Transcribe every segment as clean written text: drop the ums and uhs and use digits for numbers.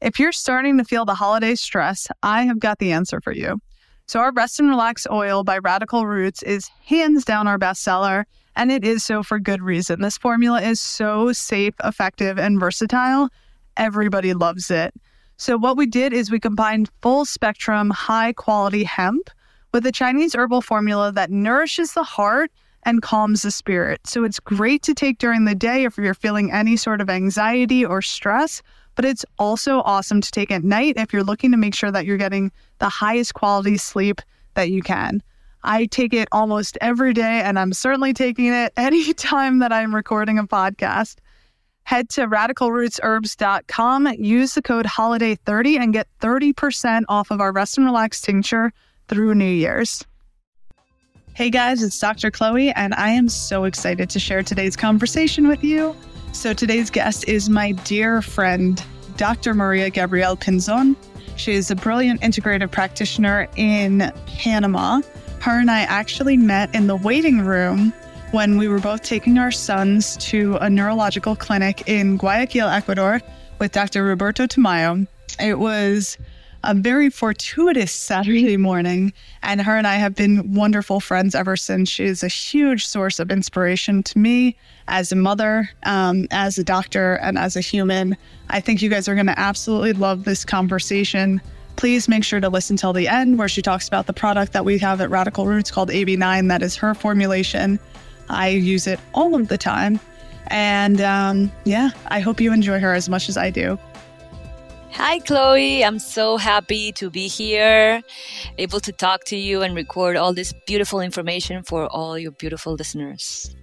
If you're starting to feel the holiday stress, I have got the answer for you. So our Rest and Relax oil by Radical Roots is hands down our bestseller, and it is so for good reason. This formula is so safe, effective, and versatile. Everybody loves it. So what we did is we combined full spectrum, high quality hemp with a Chinese herbal formula that nourishes the heart and calms the spirit. So it's great to take during the day if you're feeling any sort of anxiety or stress, but it's also awesome to take at night if you're looking to make sure that you're getting the highest quality sleep that you can. I take it almost every day, and I'm certainly taking it any time that I'm recording a podcast. Head to radicalrootsherbs.com, use the code HOLIDAY30 and get 30% off of our Rest and Relax tincture through New Year's. Hey guys, it's Dr. Chloe, and I am so excited to share today's conversation with you. So today's guest is my dear friend, Dr. Maria Gabriela Pinzon. She is a brilliant integrative practitioner in Panama. Her and I actually met in the waiting room when we were both taking our sons to a neurological clinic in Guayaquil, Ecuador, with Dr. Roberto Tamayo. It was a very fortuitous Saturday morning, and her and I have been wonderful friends ever since. She is a huge source of inspiration to me as a mother, as a doctor, and as a human. I think you guys are going to absolutely love this conversation. Please make sure to listen till the end, where she talks about the product that we have at Radical Roots called AB9. That is her formulation. I use it all of the time. And I hope you enjoy her as much as I do. Hi, Chloe. I'm so happy to be here, able to talk to you and record all this beautiful information for all your beautiful listeners.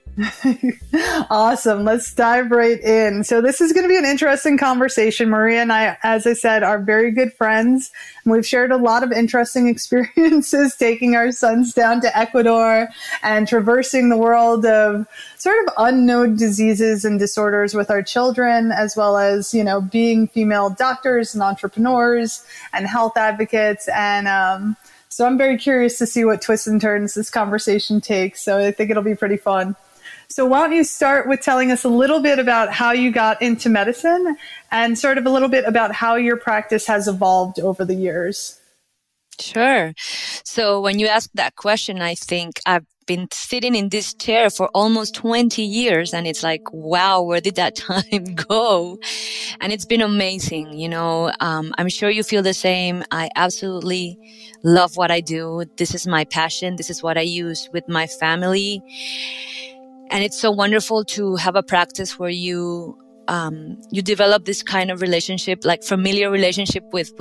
Awesome. Let's dive right in. So this is going to be an interesting conversation. Maria and I, as I said, are very good friends, and we've shared a lot of interesting experiences taking our sons down to Ecuador and traversing the world of sort of unknown diseases and disorders with our children, as well as, you know, being female doctors and entrepreneurs and health advocates. And so I'm very curious to see what twists and turns this conversation takes. So I think it'll be pretty fun. So why don't you start with telling us a little bit about how you got into medicine and sort of a little bit about how your practice has evolved over the years? Sure. So when you ask that question, I think I've been sitting in this chair for almost 20 years, and it's like, wow, where did that time go? And it's been amazing. You know, I'm sure you feel the same. I absolutely love what I do. This is my passion. This is what I use with my family. And it's so wonderful to have a practice where you develop this kind of relationship, like familiar relationship with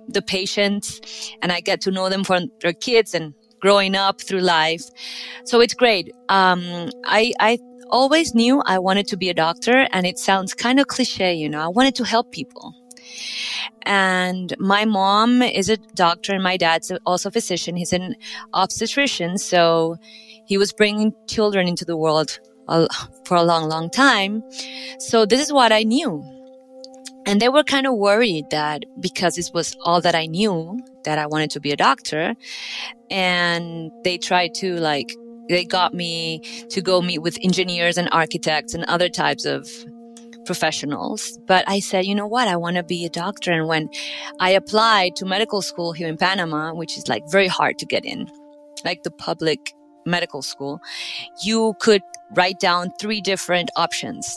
the patients, and I get to know them from their kids and growing up through life. So it's great. I always knew I wanted to be a doctor, and it sounds kind of cliche, you know, I wanted to help people. And my mom is a doctor, and my dad's also a physician. He's an obstetrician, so he was bringing children into the world for a long, long time. So this is what I knew. And they were kind of worried that because this was all that I knew, that I wanted to be a doctor. And they tried to they got me to go meet with engineers and architects and other types of professionals. But I said, you know what? I want to be a doctor. And when I applied to medical school here in Panama, which is like very hard to get in, like the public medical school, you could write down 3 different options.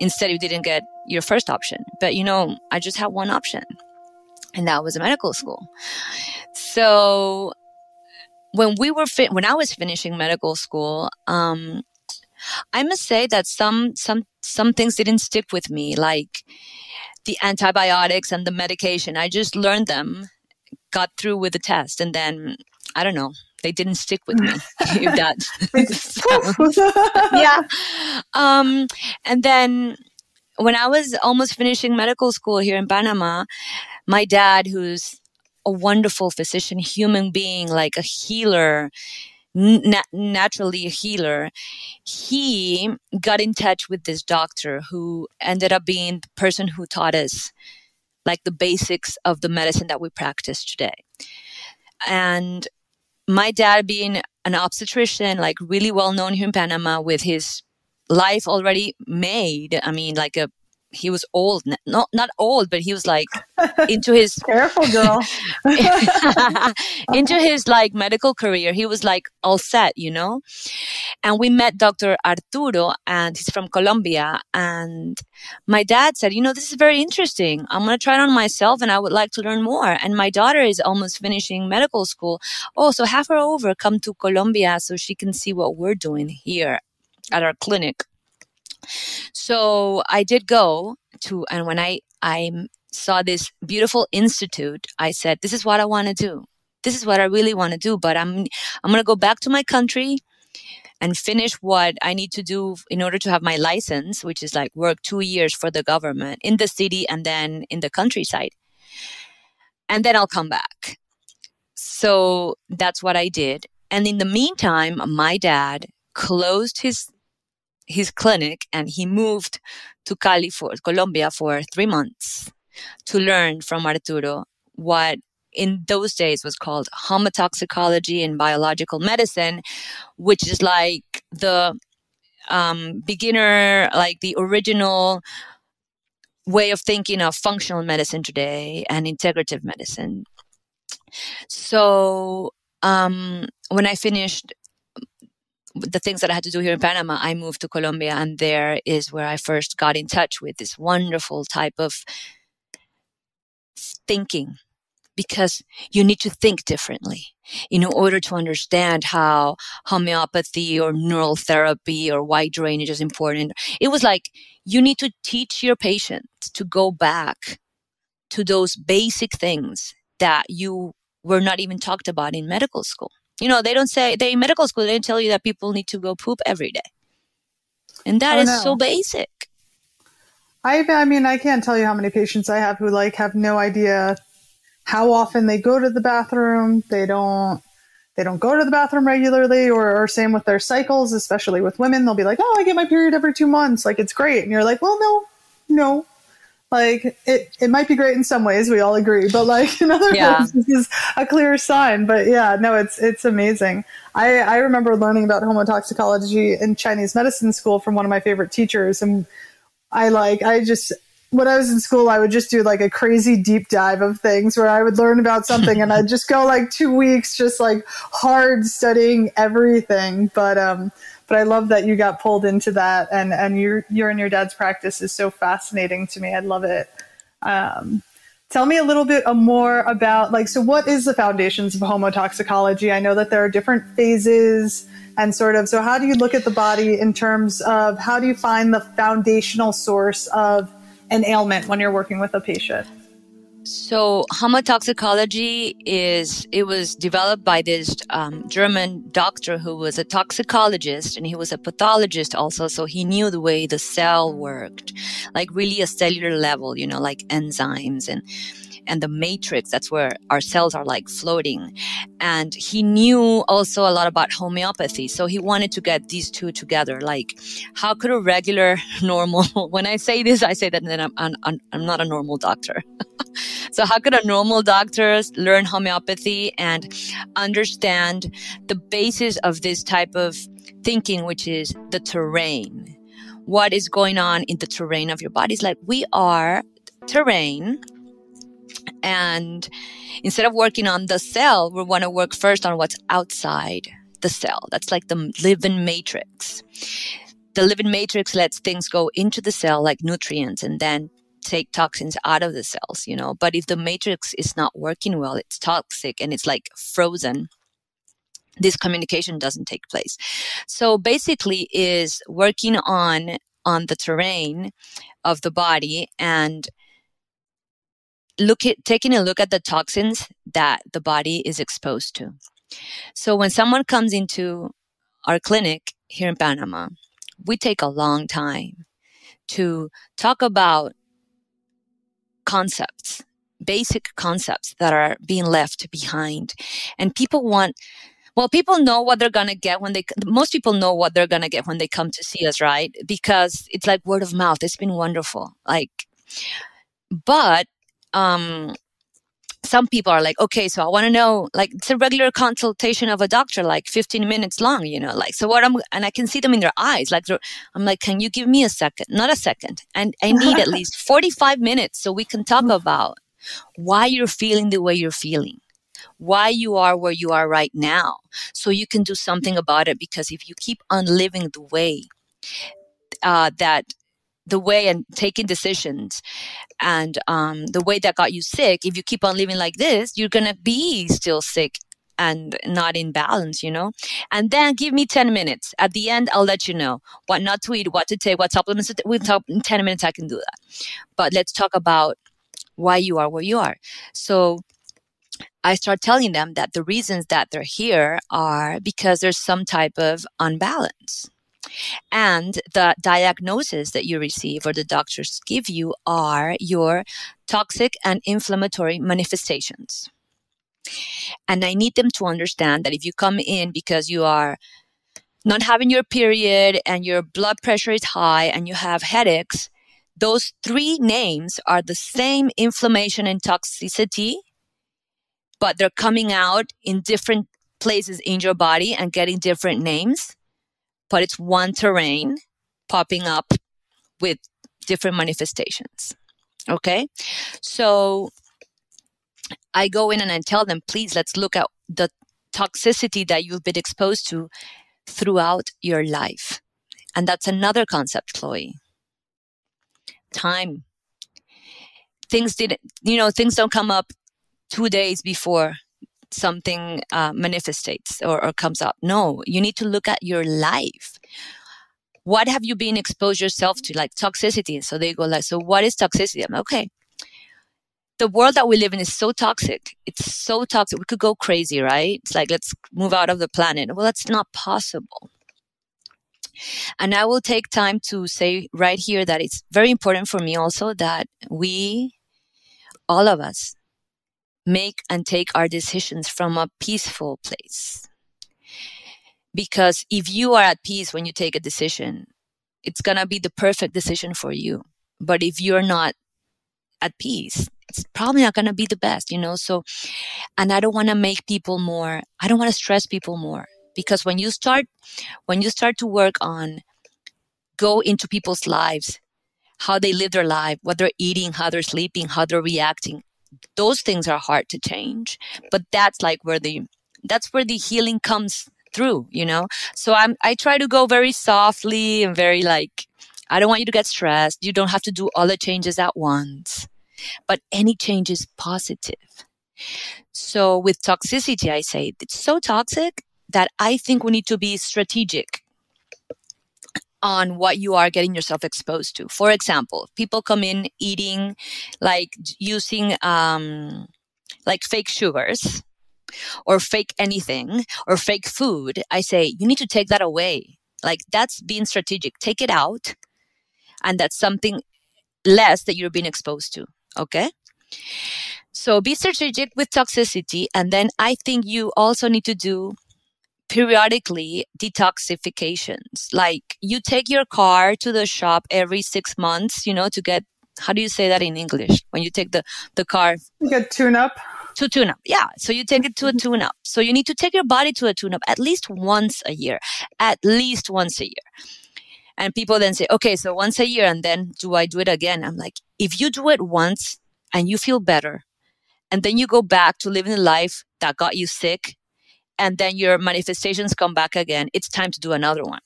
Instead, you didn't get your first option. But, you know, I just had one option, and that was a medical school. So when I was finishing medical school, I must say that some things didn't stick with me, like the antibiotics and the medication. I just learned them, got through with the test, and then, I don't know, they didn't stick with me. If that yeah. And then when I was almost finishing medical school here in Panama, my dad, who's a wonderful physician, human being, like a healer, naturally a healer, he got in touch with this doctor who ended up being the person who taught us like the basics of the medicine that we practice today. And my dad, being an obstetrician, like really well known here in Panama, with his life already made, I mean, like a he was old, not old, but he was like into his careful girl into his like medical career. He was like all set, you know. And we met Dr. Arturo, and he's from Colombia. And my dad said, you know, this is very interesting. I'm going to try it on myself, and I would like to learn more. And my daughter is almost finishing medical school. Oh, so have her over, come to Colombia so she can see what we're doing here at our clinic. So I did go to, and when I saw this beautiful institute, I said, this is what I want to do. This is what I really want to do. But I'm going to go back to my country and finish what I need to do in order to have my license, which is like work 2 years for the government in the city and then in the countryside. And then I'll come back. So that's what I did. And in the meantime, my dad closed his clinic, and he moved to Colombia for 3 months to learn from Arturo what in those days was called homotoxicology and biological medicine, which is like the beginner, like the original way of thinking of functional medicine today and integrative medicine. So when I finished the things that I had to do here in Panama, I moved to Colombia, and there is where I first got in touch with this wonderful type of thinking, because you need to think differently in order to understand how homeopathy or neural therapy or white drainage is important. It was like you need to teach your patient to go back to those basic things that you were not even talked about in medical school. You know, in medical school, they tell you that people need to go poop every day. And that is so basic. I mean, I can't tell you how many patients I have who like have no idea how often they go to the bathroom. They don't go to the bathroom regularly, or same with their cycles, especially with women. They'll be like, oh, I get my period every 2 months. Like, it's great. And you're like, well, no. Like, it might be great in some ways. We all agree. But like in other ways, this is a clear sign. But yeah, no, it's amazing. I remember learning about homotoxicology in Chinese medicine school from one of my favorite teachers. And when I was in school, I would just do like a crazy deep dive of things where I would learn about something and I'd just go like 2 weeks, just like hard studying everything. But I love that you got pulled into that, and your and your dad's practice is so fascinating to me. I love it. Tell me a little bit more about so what is the foundations of homotoxicology? I know that there are different phases and so how do you look at the body in terms of how do you find the foundational source of an ailment when you're working with a patient? So homotoxicology was developed by this German doctor who was a toxicologist, and he was a pathologist also. So he knew the way the cell worked, like really a cellular level, like enzymes and the matrix. That's where our cells are like floating. And he knew also a lot about homeopathy. So he wanted to get these two together. Like, how could a regular, normal, when I say this, I say that then I'm not a normal doctor. So how could a normal doctor learn homeopathy and understand the basis of this type of thinking, which is the terrain? What is going on in the terrain of your body? It's like we are terrain. And instead of working on the cell, we want to work first on what's outside the cell. That's like the living matrix. The living matrix lets things go into the cell like nutrients and then take toxins out of the cells, But if the matrix is not working well, it's toxic and it's like frozen, this communication doesn't take place. So basically is working on the terrain of the body and taking a look at the toxins that the body is exposed to. So when someone comes into our clinic here in Panama, we take a long time to talk about concepts, basic concepts that are being left behind. And people know what they're going to get most people know what they're going to get when they come to see us, right? Because it's like word of mouth. It's been wonderful. But some people are like, okay, so I want to know, like, it's a regular consultation of a doctor, like 15 minutes long, like, so and I can see them in their eyes. Like, I'm like, can you give me a second? Not a second. And I need at least 45 minutes so we can talk about why you're feeling the way you're feeling, why you are where you are right now, so you can do something about it. Because if you keep on living the way and taking decisions and the way that got you sick, if you keep on living like this, you're going to be still sick and not in balance, And then give me 10 minutes. At the end, I'll let you know what not to eat, what to take, what supplements to take. In 10 minutes, I can do that. But let's talk about why you are where you are. So I start telling them that the reasons that they're here are because there's some type of unbalance. And the diagnosis that you receive or the doctors give you are your toxic and inflammatory manifestations. And I need them to understand that if you come in because you are not having your period and your blood pressure is high and you have headaches, those three names are the same inflammation and toxicity, but they're coming out in different places in your body and getting different names. But it's one terrain popping up with different manifestations. Okay? So I go in and I tell them, please, let's look at the toxicity that you've been exposed to throughout your life. And that's another concept, Chloe. Time. Things don't come up 2 days before something manifestates or comes up. No, you need to look at your life. What have you been exposed yourself to? Like toxicity. So they go like, so what is toxicity? I'm like, okay. The world that we live in is so toxic. It's so toxic. We could go crazy, right? It's like, let's move out of the planet. Well, that's not possible. And I will take time to say right here that it's very important for me also that we, all of us, make and take our decisions from a peaceful place. Because if you are at peace when you take a decision, it's going to be the perfect decision for you. But if you're not at peace, it's probably not going to be the best, So, and I don't want to I don't want to stress people more. Because when you start to work on, go into people's lives, how they live their life, what they're eating, how they're sleeping, how they're reacting, those things are hard to change. But that's like where that's where the healing comes through, So I try to go very softly and very I don't want you to get stressed. You don't have to do all the changes at once, but any change is positive. So with toxicity, I say it's so toxic that I think we need to be strategic on what you are getting yourself exposed to. For example, people come in eating, using fake sugars or fake anything or fake food. I say, you need to take that away. That's being strategic. Take it out. And that's something less that you're being exposed to. Okay? So be strategic with toxicity. And then I think you also need to do periodically detoxifications. Like you take your car to the shop every 6 months, to get, how do you say that in English? When you take the car. You get tune-up. To tune-up, yeah. So you take it to a tune-up. So you need to take your body to a tune-up at least once a year. At least once a year. And people then say, okay, so once a year, and then do I do it again? I'm like, if you do it once and you feel better, and then you go back to living the life that got you sick, and then your manifestations come back again, it's time to do another one.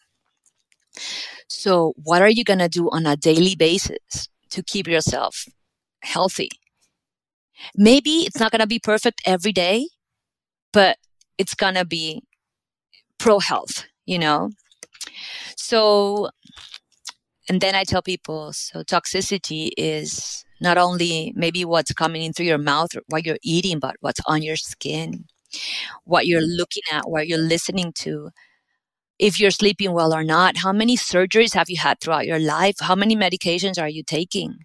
So what are you going to do on a daily basis to keep yourself healthy? Maybe it's not going to be perfect every day, but it's going to be pro-health, So, and then I tell people, so toxicity is not only maybe what's coming in through your mouth or what you're eating, but what's on your skin, what you're looking at, what you're listening to, if you're sleeping well or not, how many surgeries have you had throughout your life, how many medications are you taking,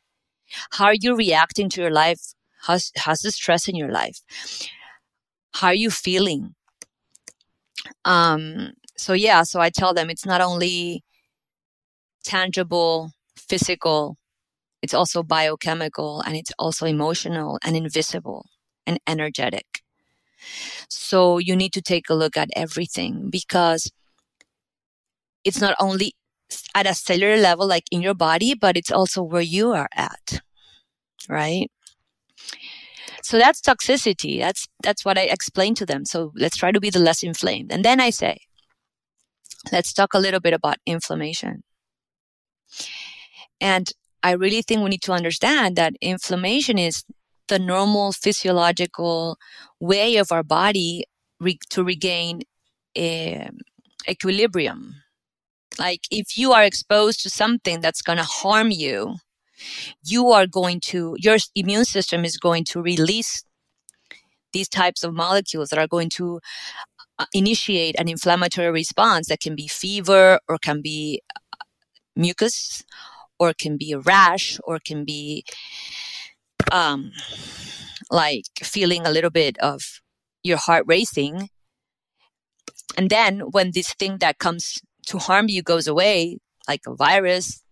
how are you reacting to your life, how's the stress in your life, how are you feeling? So I tell them it's not only tangible, physical, it's also biochemical, and it's also emotional and invisible. and energetic. So you need to take a look at everything, because it's not only at a cellular level, like in your body, but it's also where you are at, right? So that's toxicity. That's what I explained to them. So let's try to be the less inflamed. And then I say, let's talk a little bit about inflammation. And I really think we need to understand that inflammation is the normal physiological way of our body to regain equilibrium. Like if you are exposed to something that's going to harm you, your immune system is going to release these types of molecules that are going to initiate an inflammatory response that can be fever, or can be mucus, or can be a rash, or can be like feeling a little bit of your heart racing. And then when this thing that comes to harm you goes away, like a virus,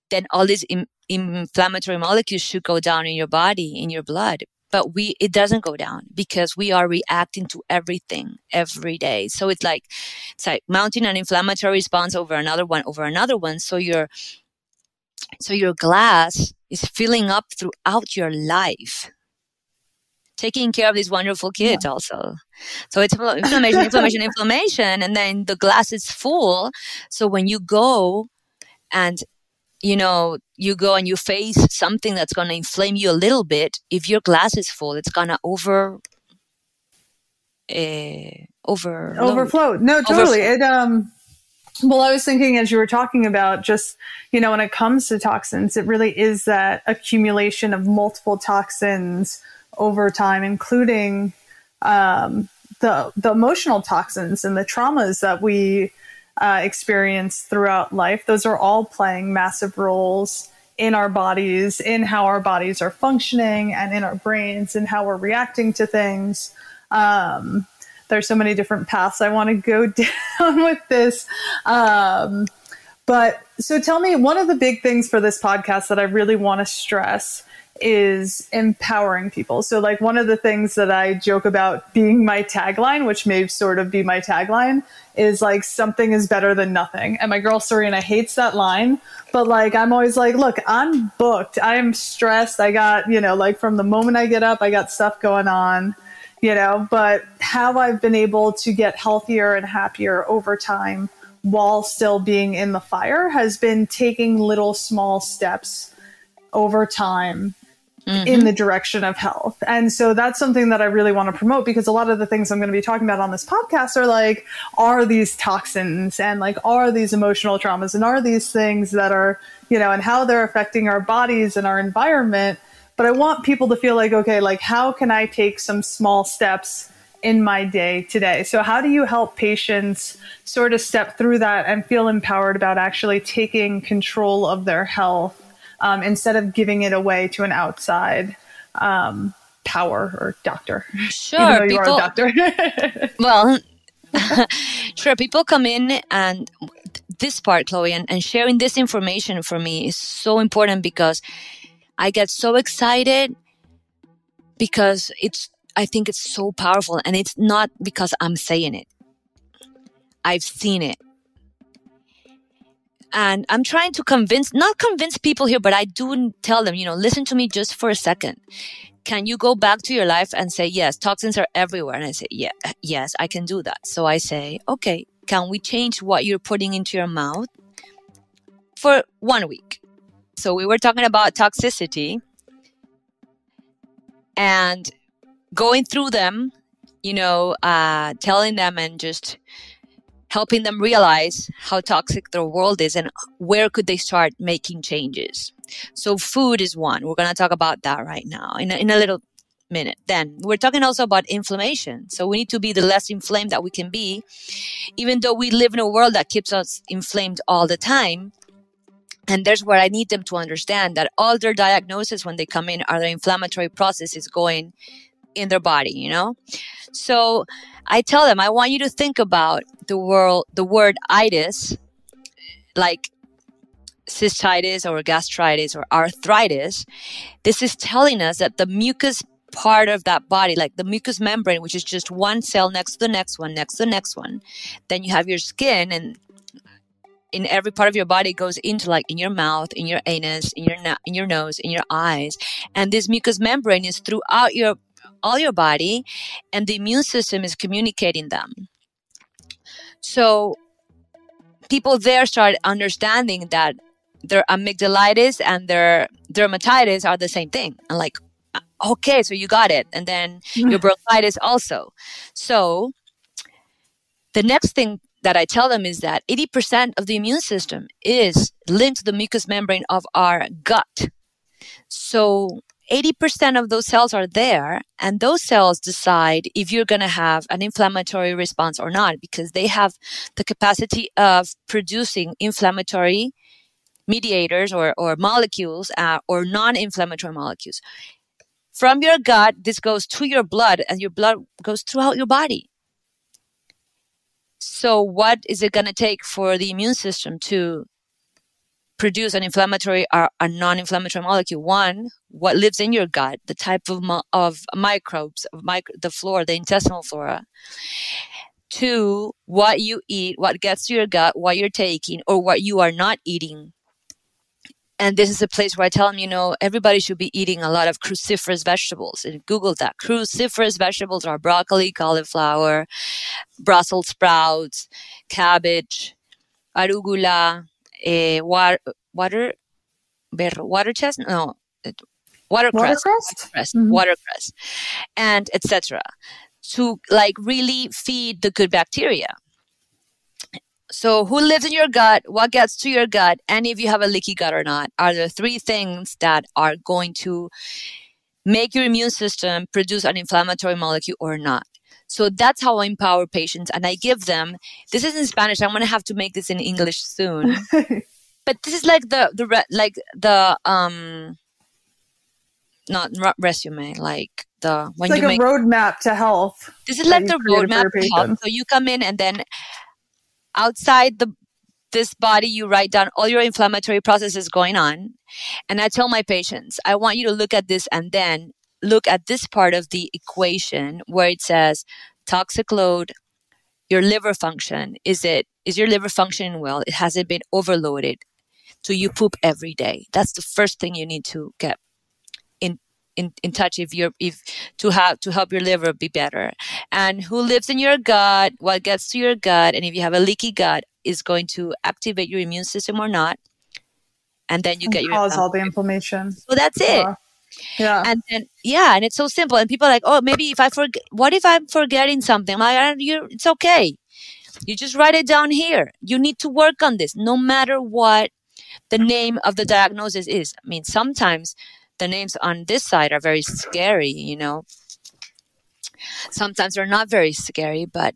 then all these inflammatory molecules should go down in your body, in your blood. But it doesn't go down, because we are reacting to everything every day. So it's like mounting an inflammatory response over another one. So your glass is filling up throughout your life, taking care of these wonderful kids also. So it's inflammation, and then the glass is full. So when you go and you face something that's going to inflame you a little bit, if your glass is full, it's going to overflow. No, totally. Well, I was thinking as you were talking about just, when it comes to toxins, it really is that accumulation of multiple toxins over time, including the emotional toxins and the traumas that we experience throughout life. Those are all playing massive roles in our bodies, in how our bodies are functioning, and in our brains, and how we're reacting to things. There's so many different paths I want to go down with this. But so tell me, one of the big things for this podcast that I really want to stress is empowering people. So like one of the things that I joke about being my tagline, which may sort of be my tagline, is like something is better than nothing. And my girl Serena hates that line, but like I'm always like, look, I'm booked. I am stressed. I got, like from the moment I get up, I got stuff going on, but how I've been able to get healthier and happier over time while still being in the fire has been taking little small steps over time in the direction of health. And so that's something that I really want to promote, because a lot of the things I'm going to be talking about on this podcast are like, are these toxins, and like, are these emotional traumas, and are these things that are, and how they're affecting our bodies and our environment. But I want people to feel like, okay, like how can I take some small steps in my day today? So how do you help patients sort of step through that and feel empowered about actually taking control of their health, instead of giving it away to an outside power or doctor? Sure. Even though you are a doctor. Well, sure. People come in, and this part, Chloe, and sharing this information for me is so important, because I get so excited, because I think it's so powerful, and it's not because I'm saying it. I've seen it. And I'm trying to not convince people here, but I do tell them, listen to me just for a second. Can you go back to your life and say, yes, toxins are everywhere? And I say, yeah, yes, I can do that. So I say, okay, can we change what you're putting into your mouth for 1 week? So we were talking about toxicity, and going through them, telling them and just helping them realize how toxic their world is and where could they start making changes. So food is one. We're going to talk about that right now in a little minute. Then we're talking also about inflammation. So we need to be the less inflamed that we can be, even though we live in a world that keeps us inflamed all the time. And there's where I need them to understand that all their diagnoses when they come in are the inflammatory processes going in their body, So I tell them, I want you to think about the word itis, like cystitis or gastritis or arthritis. This is telling us that the mucus part of that body, like the mucous membrane, which is just one cell next to the next one, next to the next one. Then you have your skin, and in every part of your body goes into, like, in your mouth, in your anus, in your nose, in your eyes. And this mucous membrane is throughout all your body, and the immune system is communicating them. So people there start understanding that their amygdalitis and their dermatitis are the same thing. And like, okay, so you got it. And then your bronchitis also. So the next thing that I tell them is that 80% of the immune system is linked to the mucous membrane of our gut. So 80% of those cells are there, and those cells decide if you're going to have an inflammatory response or not, because they have the capacity of producing inflammatory mediators or molecules or non-inflammatory molecules. From your gut, this goes to your blood, and your blood goes throughout your body. So what is it going to take for the immune system to produce an inflammatory or a non-inflammatory molecule? One, what lives in your gut, the type of microbes, the flora, the intestinal flora. Two, what you eat, what gets to your gut, what you're taking, or what you are not eating. And this is a place where I tell them, everybody should be eating a lot of cruciferous vegetables. And Google that. Cruciferous vegetables are broccoli, cauliflower, Brussels sprouts, cabbage, arugula, watercress, watercress, and etc. To like really feed the good bacteria. So who lives in your gut, what gets to your gut, and if you have a leaky gut or not, are the three things that are going to make your immune system produce an inflammatory molecule or not. So that's how I empower patients, and I give them, this is in Spanish, I'm going to have to make this in English soon. But this is like not resume, like the, when it's like a roadmap to health. This is like the roadmap to health. So you come in, and then outside this body, you write down all your inflammatory processes going on. And I tell my patients, I want you to look at this and then look at this part of the equation where it says toxic load, your liver function. Is your liver functioning well? Has it been overloaded? Do you poop every day? That's the first thing you need to get in touch to help your liver be better. And who lives in your gut, what gets to your gut, and if you have a leaky gut, is going to activate your immune system or not. And then you get your cause all the inflammation. So that's it. Yeah. And then and it's so simple. And people are like, oh, maybe if I forget, what if I'm forgetting something? I'm like, it's okay. You just write it down here. You need to work on this, no matter what the name of the diagnosis is. I mean, sometimes the names on this side are very scary, Sometimes they're not very scary, but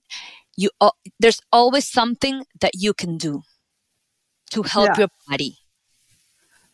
there's always something that you can do to help your body.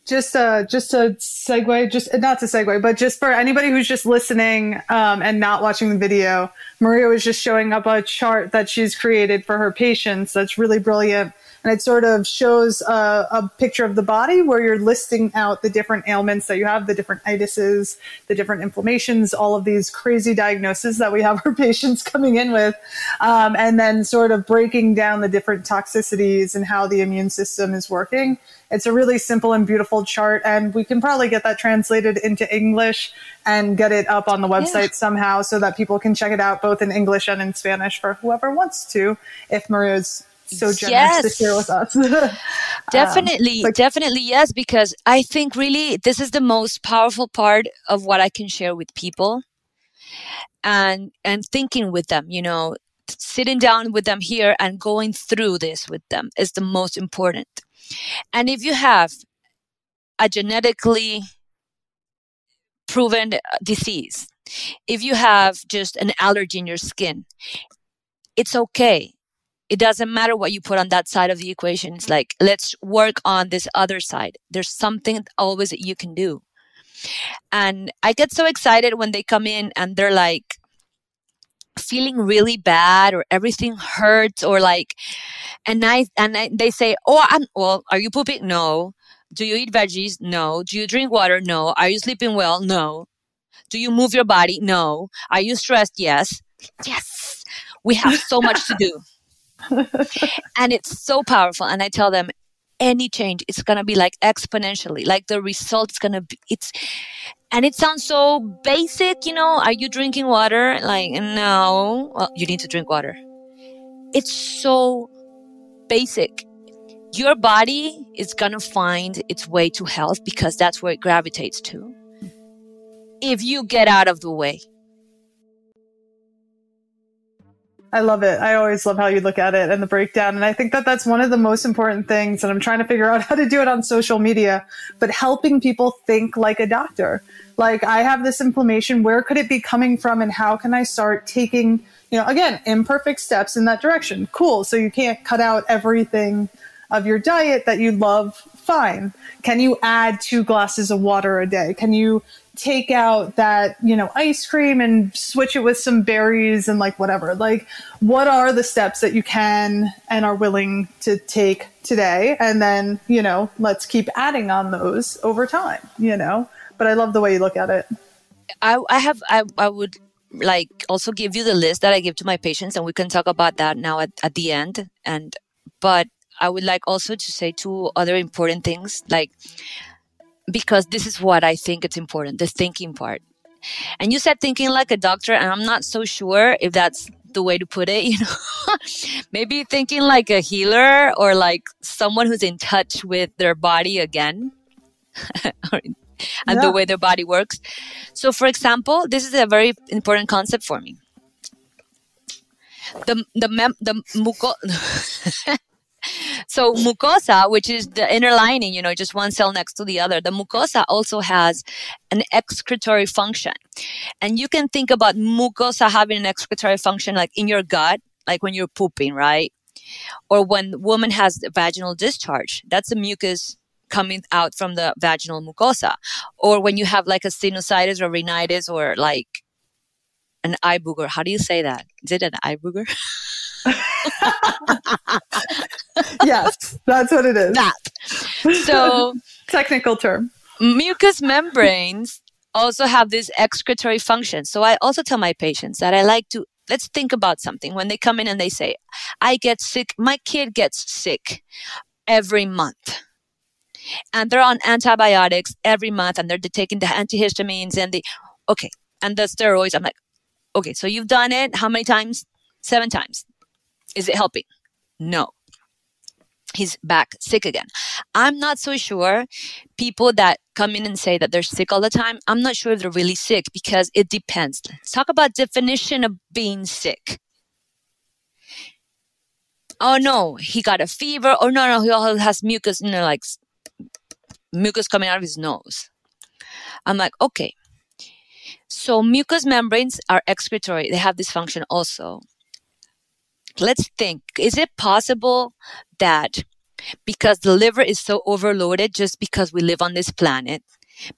Just a segue, not to segue, but just for anybody who's just listening and not watching the video, Maria was just showing up a chart that she's created for her patients that's really brilliant. And it sort of shows a picture of the body where you're listing out the different ailments that you have, the different itises, the different inflammations, all of these crazy diagnoses that we have our patients coming in with, and then sort of breaking down the different toxicities and how the immune system is working. It's a really simple and beautiful chart, and we can probably get that translated into English and get it up on the website somehow so that people can check it out both in English and in Spanish for whoever wants to, if Maria's so generous to share with us. Definitely, yes, because I think really this is the most powerful part of what I can share with people, and thinking with them, sitting down with them here and going through this with them is the most important. And if you have a genetically proven disease, if you have just an allergy in your skin, it's okay. It doesn't matter what you put on that side of the equation. It's like, let's work on this other side. There's something always that you can do. And I get so excited when they come in and they're like feeling really bad, or everything hurts, or like, they say, oh, are you pooping? No. Do you eat veggies? No. Do you drink water? No. Are you sleeping well? No. Do you move your body? No. Are you stressed? Yes. Yes. We have so much to do. And it's so powerful. And I tell them, any change, it's going to be like exponentially, like the result's going to be, and it sounds so basic, are you drinking water? Like, no. Well, you need to drink water. It's so basic. Your body is going to find its way to health because that's where it gravitates to. If you get out of the way. I love it. I always love how you look at it and the breakdown. And I think that that's one of the most important things. And I'm trying to figure out how to do it on social media, but helping people think like a doctor. Like, I have this inflammation. Where could it be coming from? And how can I start taking, again, imperfect steps in that direction? Cool. So you can't cut out everything of your diet that you love. Fine. Can you add 2 glasses of water a day? Can you take out that, ice cream and switch it with some berries and like whatever? Like, what are the steps that you can and are willing to take today? And then, let's keep adding on those over time, but I love the way you look at it. I would like also give you the list that I give to my patients, and we can talk about that now at the end. But I would like also to say 2 other important things, like, because this is what I think it's important, the thinking part. And you said thinking like a doctor, and I'm not so sure if that's the way to put it, maybe thinking like a healer or like someone who's in touch with their body again and the way their body works. So for example, this is a very important concept for me. So mucosa, which is the inner lining, just one cell next to the other, the mucosa also has an excretory function. And you can think about mucosa having an excretory function like in your gut, like when you're pooping, right? Or when the woman has vaginal discharge, that's the mucus coming out from the vaginal mucosa. Or when you have like a sinusitis or rhinitis or like an eye booger. How do you say that? Is it an eye booger? Yes, that's what it is. That. So technical term. Mucous membranes also have this excretory function. So I also tell my patients that let's think about something. When they come in and they say, I get sick, my kid gets sick every month. And they're on antibiotics every month, and they're taking the antihistamines and the steroids. I'm like, okay, so you've done it how many times? 7 times. Is it helping? No. He's back sick again. I'm not so sure people that come in and say that they're sick all the time, I'm not sure if they're really sick, because it depends. Let's talk about definition of being sick. Oh no, he got a fever. Oh no, he also has mucus, like mucus coming out of his nose. I'm like, okay. So mucous membranes are excretory. They have this function also. Let's think, is it possible that because the liver is so overloaded just because we live on this planet,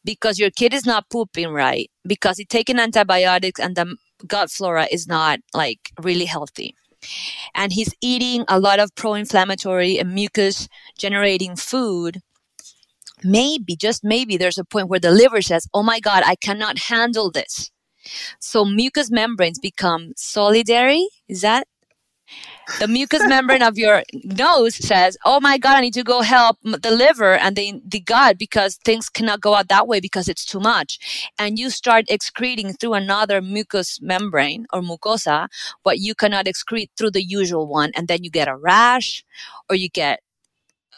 because your kid is not pooping right, because he's taking antibiotics and the gut flora is not like really healthy, and he's eating a lot of pro-inflammatory and mucus generating food, maybe, just maybe, there's a point where the liver says, oh my God, I cannot handle this. So mucous membranes become solidary. Is that? The mucous membrane of your nose says, oh my God, I need to go help the liver and the gut, because things cannot go out that way because it's too much. And you start excreting through another mucous membrane or mucosa what you cannot excrete through the usual one. And then you get a rash, or you get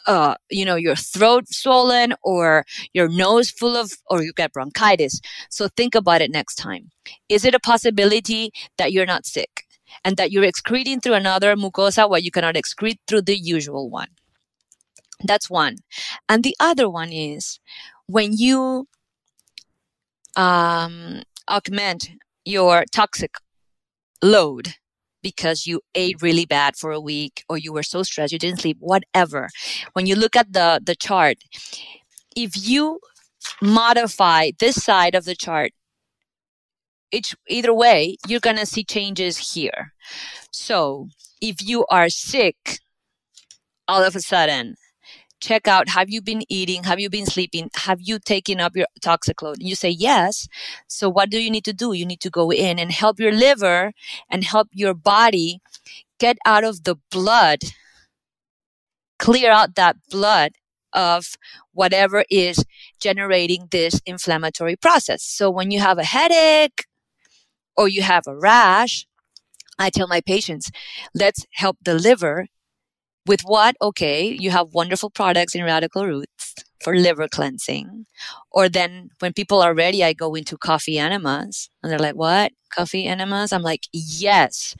your throat swollen, or your nose full of, or you get bronchitis. So think about it next time. Is it a possibility that you're not sick and that you're excreting through another mucosa what you cannot excrete through the usual one? That's one. And the other one is when you augment your toxic load because you ate really bad for a week, or you were so stressed, you didn't sleep, whatever. When you look at the chart, if you modify this side of the chart, either way, you're going to see changes here. So if you are sick, all of a sudden, check out, have you been eating? Have you been sleeping? Have you taken up your toxic load? And you say yes. So what do you need to do? You need to go in and help your liver and help your body get out of the blood, clear out that blood of whatever is generating this inflammatory process. So when you have a headache or you have a rash, I tell my patients, let's help the liver with what? Okay, you have wonderful products in Radical Roots for liver cleansing. Or then when people are ready, I go into coffee enemas. And they're like, what? Coffee enemas? I'm like, yes.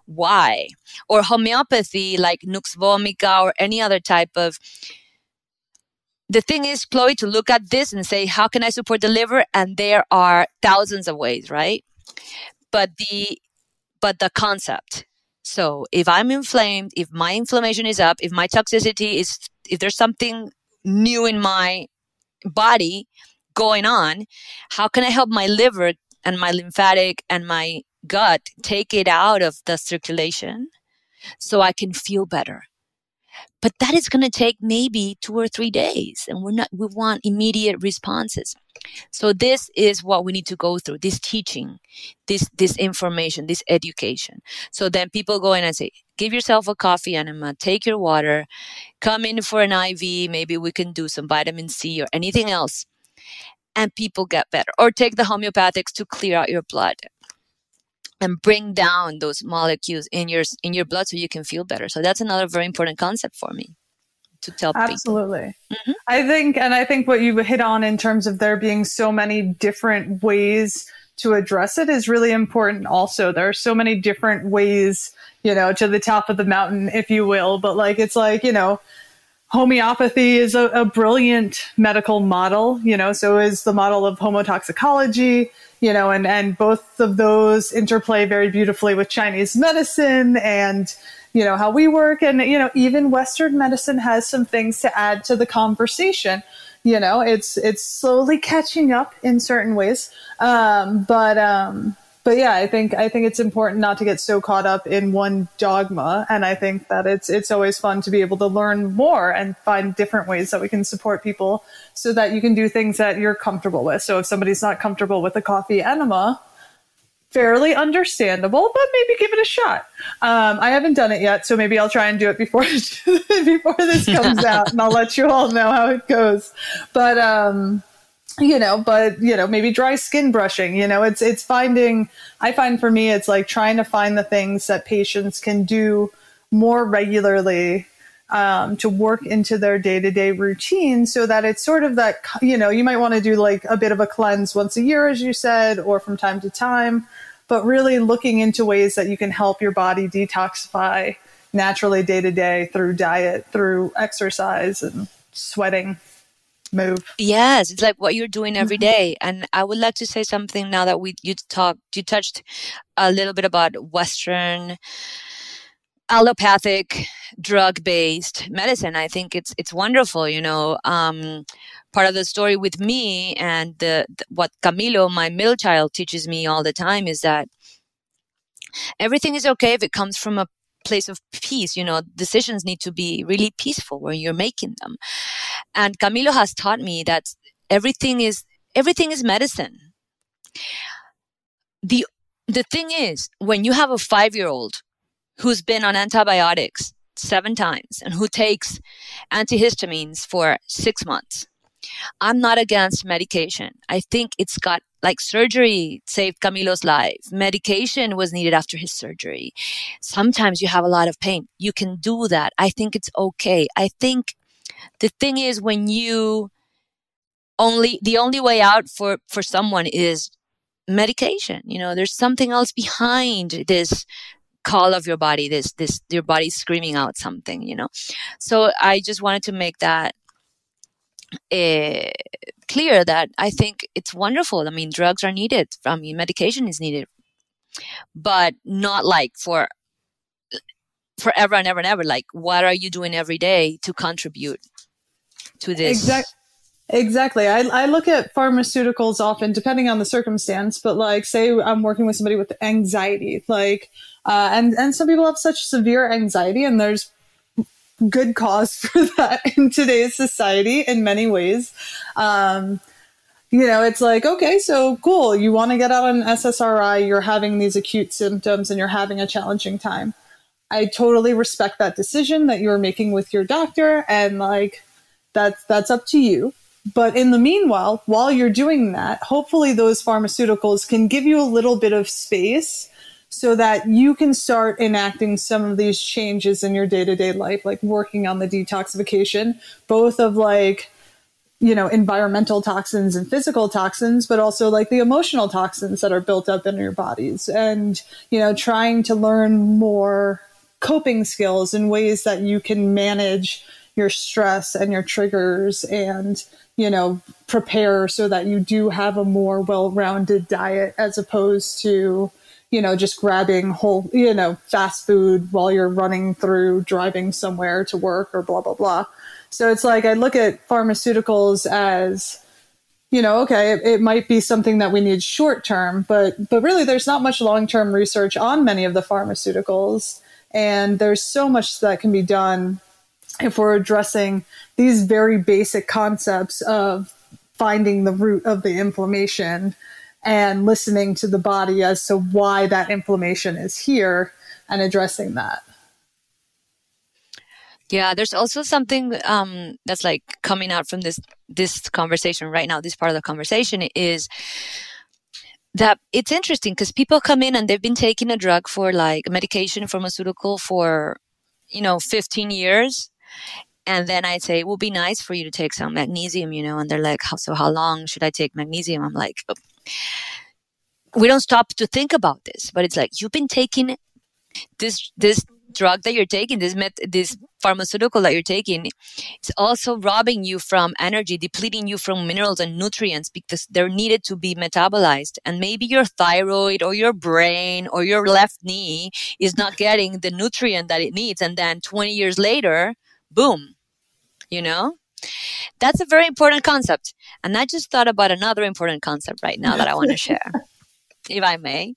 Why? Or homeopathy like Nux vomica or any other type of... The thing is, Chloe, to look at this and say, how can I support the liver? And there are thousands of ways, right? But the concept. So if I'm inflamed, if my inflammation is up, if my toxicity is, if there's something new in my body going on, how can I help my liver and my lymphatic and my gut take it out of the circulation so I can feel better? But that is going to take maybe 2 or 3 days, and we want immediate responses. So this is what we need to go through, this teaching, this information, this education. So then people go in and say, give yourself a coffee enema, take your water, come in for an IV, maybe we can do some vitamin C or anything else, and people get better. Or take the homeopathics to clear out your blood and bring down those molecules in your blood so you can feel better. So that's another very important concept for me to tell people. Absolutely. Mm-hmm. I think what you hit on in terms of there being so many different ways to address it is really important also. There are so many different ways, to the top of the mountain, if you will. But it's homeopathy is a brilliant medical model, so is the model of homotoxicology, and both of those interplay very beautifully with Chinese medicine and, how we work. And, even Western medicine has some things to add to the conversation. It's slowly catching up in certain ways. But yeah, I think it's important not to get so caught up in one dogma. And I think that it's always fun to be able to learn more and find different ways that we can support people so that you can do things that you're comfortable with. So if somebody's not comfortable with a coffee enema, fairly understandable, but maybe give it a shot. I haven't done it yet, so maybe I'll try and do it before this comes out, and I'll let you all know how it goes. But maybe dry skin brushing, I find for me, it's like trying to find the things that patients can do more regularly, to work into their day-to-day routine so that it's sort of that, you might want to do like a bit of a cleanse once a year, as you said, or from time to time, but really looking into ways that you can help your body detoxify naturally day to day through diet, through exercise and sweating. Move. Yes, it's like what you're doing every day. And I would like to say something now that you touched a little bit about Western allopathic drug-based medicine. I think it's wonderful, part of the story with me and what Camilo, my middle child, teaches me all the time is that everything is okay if it comes from a place of peace. Decisions need to be really peaceful when you're making them. And Camilo has taught me that everything is medicine. The thing is, when you have a 5-year-old who's been on antibiotics 7 times and who takes antihistamines for 6 months, I'm not against medication. I think it's got, like, surgery saved Camilo's life. Medication was needed after his surgery. Sometimes you have a lot of pain. You can do that. I think it's okay. I think the thing is, when the only way out for someone is medication. There's something else behind this call of your body, your body screaming out something, So I just wanted to make that clear that I think it's wonderful. I mean, drugs are needed. Medication is needed, but not like for forever and ever and ever. Like, what are you doing every day to contribute to this? Exactly. I look at pharmaceuticals often, depending on the circumstance, but like, say I'm working with somebody with anxiety, and some people have such severe anxiety, and there's good cause for that in today's society in many ways. It's like, okay, so cool. You want to get out on SSRI, you're having these acute symptoms and you're having a challenging time. I totally respect that decision that you're making with your doctor, and like that's up to you. But in the meanwhile, while you're doing that, hopefully those pharmaceuticals can give you a little bit of space so that you can start enacting some of these changes in your day-to-day life, like working on the detoxification, both of like, environmental toxins and physical toxins, but also like the emotional toxins that are built up in your bodies, and, trying to learn more coping skills and ways that you can manage your stress and your triggers and, prepare so that you do have a more well-rounded diet as opposed to, just grabbing whole, fast food while you're running through driving somewhere to work or blah, blah, blah. So it's like, I look at pharmaceuticals as, okay, it might be something that we need short term, but really there's not much long-term research on many of the pharmaceuticals. And there's so much that can be done if we're addressing these very basic concepts of finding the root of the inflammation and listening to the body as to why that inflammation is here and addressing that. Yeah, there's also something that's like coming out from this conversation right now. This part of the conversation is that it's interesting because people come in and they've been taking a drug for like a medication, pharmaceutical for, 15 years. And then I'd say, it would be nice for you to take some magnesium, and they're like, how long should I take magnesium? I'm like, we don't stop to think about this, but it's like, you've been taking this drug that you're taking, this pharmaceutical that you're taking, it's also robbing you from energy, depleting you from minerals and nutrients because they're needed to be metabolized. And maybe your thyroid or your brain or your left knee is not getting the nutrient that it needs. And then 20 years later, boom, That's a very important concept. And I just thought about another important concept right now that I want to share, if I may.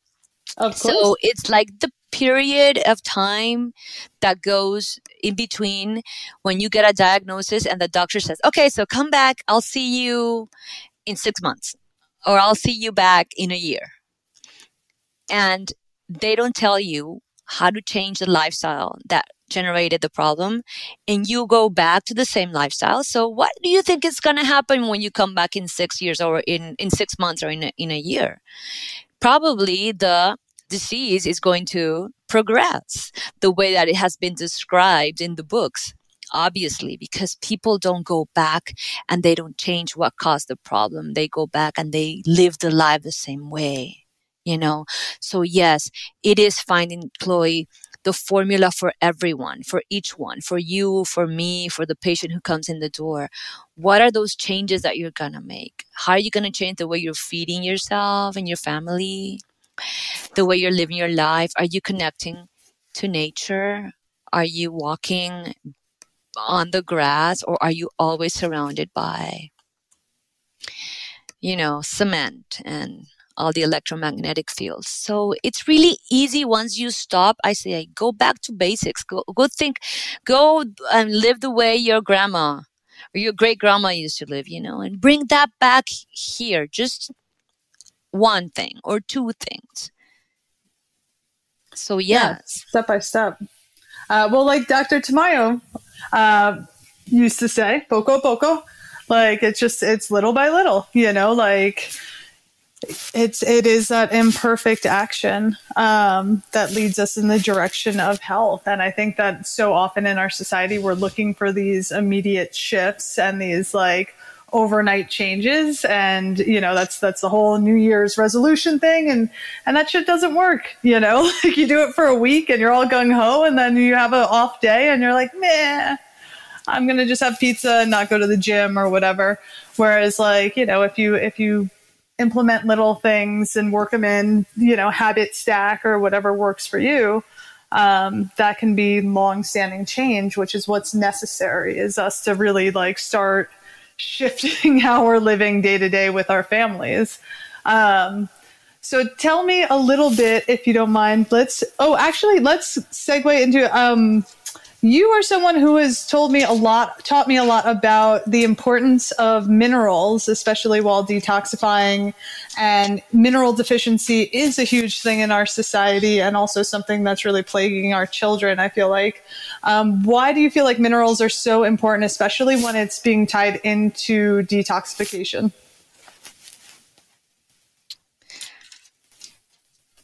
Of course. So it's like the period of time that goes in between when you get a diagnosis and the doctor says, okay, so come back. I'll see you in 6 months, or I'll see you back in a year. And they don't tell you how to change the lifestyle that generated the problem, and you go back to the same lifestyle. So what do you think is going to happen when you come back in 6 years or in 6 months or in a year? Probably the disease is going to progress the way that it has been described in the books, obviously, because people don't go back and they don't change what caused the problem. They go back and they live their life the same way, So yes, it is finding, Chloe, the formula for everyone, for each one, for you, for me, for the patient who comes in the door. What are those changes that you're going to make? How are you going to change the way you're feeding yourself and your family? The way you're living your life? Are you connecting to nature? Are you walking on the grass, or are you always surrounded by, cement and all the electromagnetic fields? So it's really easy once you stop. I say, go back to basics. Go and live the way your grandma or your great grandma used to live, and bring that back here. Just one thing or two things. So yes. Step by step. Well, like Dr. Tamayo used to say, poco a poco, like it's little by little, like it is that imperfect action that leads us in the direction of health. And I think that so often in our society, we're looking for these immediate shifts and these like overnight changes. And, that's the whole New Year's resolution thing. And that shit doesn't work, like you do it for a week and you're all gung ho, and then you have an off day and you're like, meh, I'm going to just have pizza and not go to the gym or whatever. Whereas like, if you implement little things and work them in, habit stack or whatever works for you, that can be long-standing change, which is what's necessary, is us to really like start shifting how we're living day to day with our families. So tell me a little bit, if you don't mind, let's segue into, You are someone who has taught me a lot about the importance of minerals, especially while detoxifying. And mineral deficiency is a huge thing in our society, and also something that's really plaguing our children, I feel like. Why do you feel like minerals are so important, especially when it's being tied into detoxification?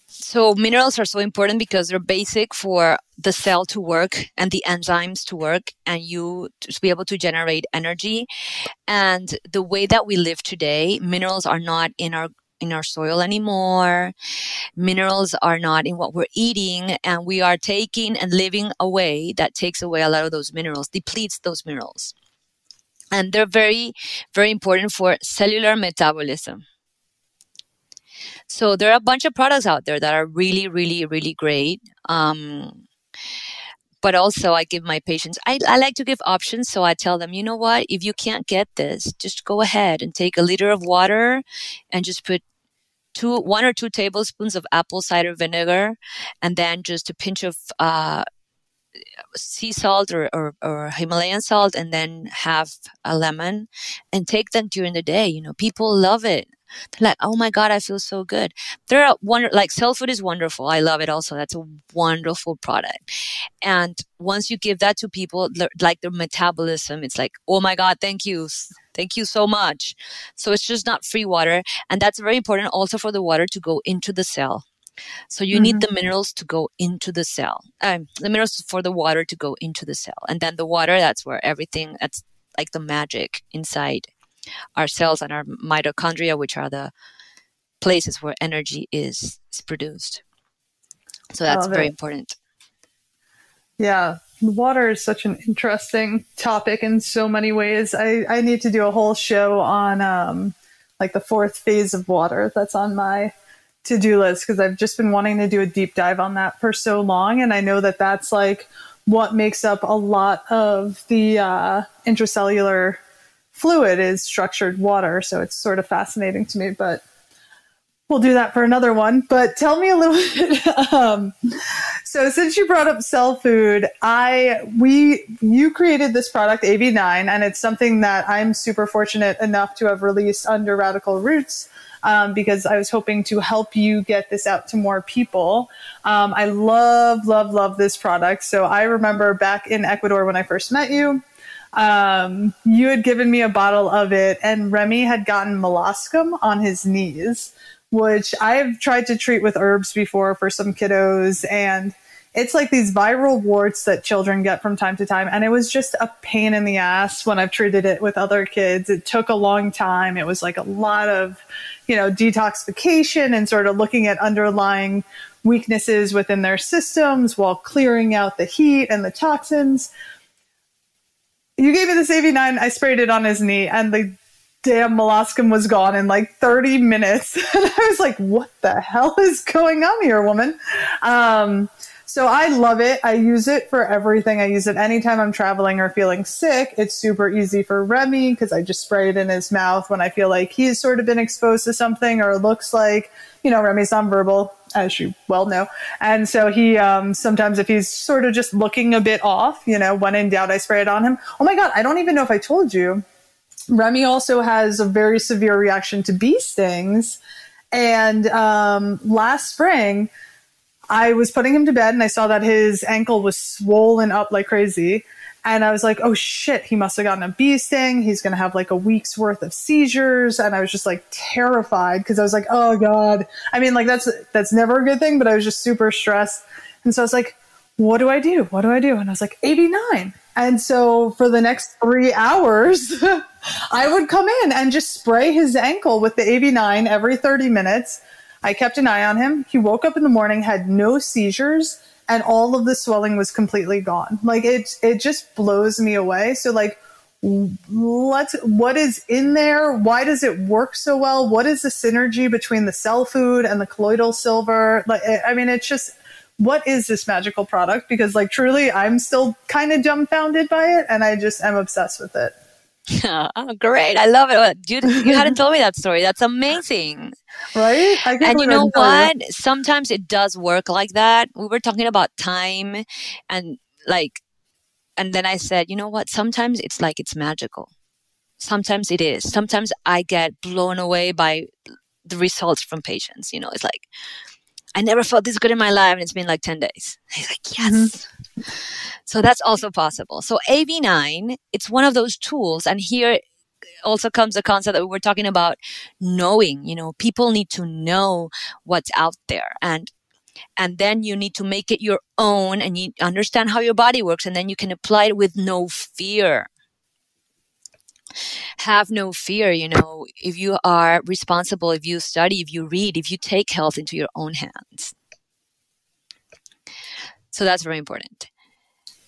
So minerals are so important because they're basic for the cell to work and the enzymes to work and you to be able to generate energy. And the way that we live today, minerals are not in our soil anymore. Minerals are not in what we're eating, and we are taking and living a way that takes away a lot of those minerals, depletes those minerals. And they're very, very important for cellular metabolism. So there are a bunch of products out there that are really, really, really great. But also I give my patients, I like to give options. So I tell them, you know what, if you can't get this, just go ahead and take a liter of water and just put 1 or 2 tablespoons of apple cider vinegar, and then just a pinch of sea salt or Himalayan salt, and then have a lemon, and take them during the day. You know, people love it. They're like, oh my God, I feel so good. Like cell food is wonderful. I love it also. That's a wonderful product. And once you give that to people, like their metabolism, it's like, oh my God, thank you. Thank you so much. So it's just not free water. And that's very important also for the water to go into the cell. So you need the minerals to go into the cell, the minerals for the water to go into the cell. And then the water, that's where everything, that's like the magic inside our cells and our mitochondria, which are the places where energy is produced. So that's very important. Yeah. Water is such an interesting topic in so many ways. I need to do a whole show on like the 4th phase of water. That's on my to-do list because I've just been wanting to do a deep dive on that for so long. And I know that that's like what makes up a lot of the intracellular fluid is structured water. So it's sort of fascinating to me, but we'll do that for another one. But tell me a little bit. So since you brought up cell food, you created this product AV9, and it's something that I'm super fortunate enough to have released under Radical Roots. Because I was hoping to help you get this out to more people. I love, love, love this product. So I remember back in Ecuador when I first met you, you had given me a bottle of it, and Remy had gotten molluscum on his knees, which I've tried to treat with herbs before for some kiddos. And it's like these viral warts that children get from time to time. And it was just a pain in the ass when I've treated it with other kids. It took a long time. It was like a lot of, detoxification and sort of looking at underlying weaknesses within their systems while clearing out the heat and the toxins. You gave me this AV9. I sprayed it on his knee, and the damn molluscum was gone in like 30 minutes. And I was like, what the hell is going on here, woman? So I love it. I use it for everything. I use it anytime I'm traveling or feeling sick. It's super easy for Remy because I just spray it in his mouth when I feel like he's sort of been exposed to something or looks like, Remy's nonverbal, as you well know. And so he, sometimes if he's sort of just looking a bit off, when in doubt, I spray it on him. Oh my God, I don't even know if I told you. Remy also has a very severe reaction to bee stings. And last spring, I was putting him to bed and I saw that his ankle was swollen up like crazy. And I was like, oh shit, he must have gotten a bee sting. He's going to have like a week's worth of seizures. And I was just like terrified because I was like, oh God. I mean, like that's never a good thing, but I was just super stressed. And so I was like, what do I do? What do I do? And I was like, AV9. And so for the next 3 hours, I would come in and just spray his ankle with the AV9 every 30 minutes. I kept an eye on him. He woke up in the morning, had no seizures, and all of the swelling was completely gone. Like it just blows me away. So like, what is in there? Why does it work so well? What is the synergy between the cell food and the colloidal silver? Like, I mean, it's just, what is this magical product? Because like, truly, I'm still kind of dumbfounded by it, and I just am obsessed with it. Oh, great. I love it. You hadn't told me that story. That's amazing. Right? And you know what? Sometimes it does work like that. We were talking about time and like And then I said, you know what? Sometimes it's like it's magical. Sometimes it is. Sometimes I get blown away by the results from patients. You know, it's like, I never felt this good in my life, and it's been like 10 days. He's like, yes. So that's also possible. So AV9, it's one of those tools. And here also comes the concept that we were talking about, knowing. You know, people need to know what's out there. And then you need to make it your own, and you understand how your body works, and then you can apply it with no fear. Have no fear. You know, if you are responsible, if you study, if you read, if you take health into your own hands. So that's very important.